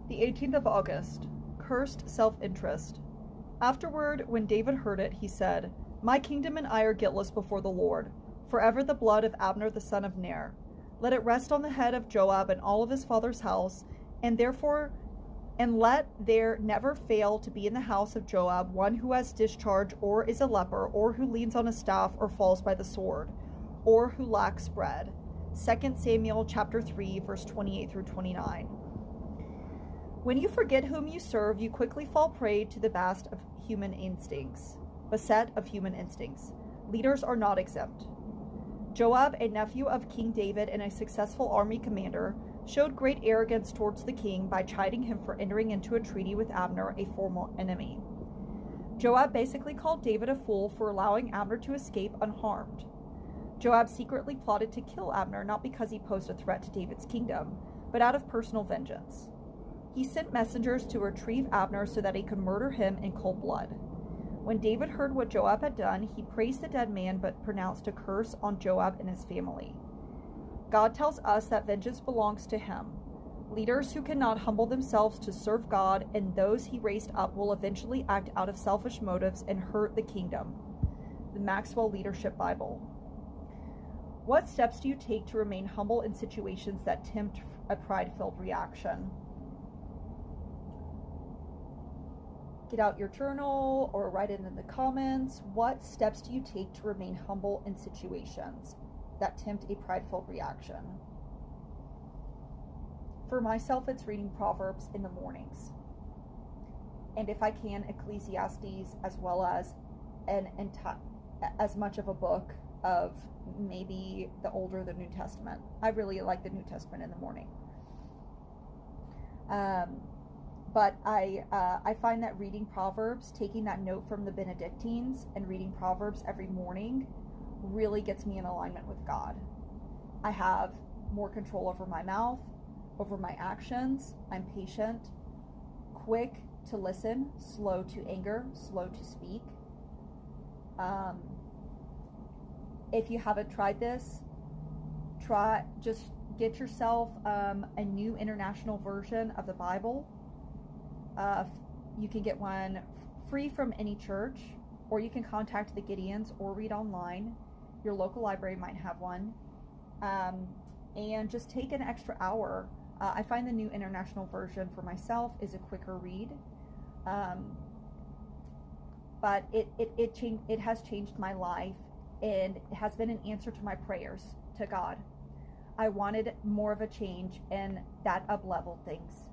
The 18th of August. Cursed self-interest. Afterward, when David heard it, he said, "My kingdom and I are guiltless before the Lord. Forever the blood of Abner the son of Ner. Let it rest on the head of Joab and all of his father's house, and let there never fail to be in the house of Joab one who has discharge, or is a leper, or who leans on a staff, or falls by the sword, or who lacks bread." 2 Samuel chapter 3, verse 28 through 29. When you forget whom you serve, you quickly fall prey to the beset of human instincts. Leaders are not exempt. Joab, a nephew of King David and a successful army commander, showed great arrogance towards the king by chiding him for entering into a treaty with Abner, a former enemy. Joab basically called David a fool for allowing Abner to escape unharmed. Joab secretly plotted to kill Abner, not because he posed a threat to David's kingdom, but out of personal vengeance. He sent messengers to retrieve Abner so that he could murder him in cold blood. When David heard what Joab had done, he praised the dead man but pronounced a curse on Joab and his family. God tells us that vengeance belongs to him. Leaders who cannot humble themselves to serve God and those he raised up will eventually act out of selfish motives and hurt the kingdom. The Maxwell Leadership Bible. What steps do you take to remain humble in situations that tempt a pride-filled reaction? Get out your journal or write it in the comments. What steps do you take to remain humble in situations that tempt a prideful reaction? For myself, it's reading Proverbs in the mornings. And if I can, Ecclesiastes, as well as as much of a book of maybe the older, the New Testament. I really like the New Testament in the morning. But I find that reading Proverbs, taking that note from the Benedictines and reading Proverbs every morning really gets me in alignment with God. I have more control over my mouth, over my actions. I'm patient, quick to listen, slow to anger, slow to speak. If you haven't tried this, just get yourself a New International Version of the Bible. You can get one free from any church, or you can contact the Gideons or read online. Your local library might have one. And just take an extra hour. I find the New International Version for myself is a quicker read. But it has changed my life, and it has been an answer to my prayers to God. I wanted more of a change, and that up-leveled things.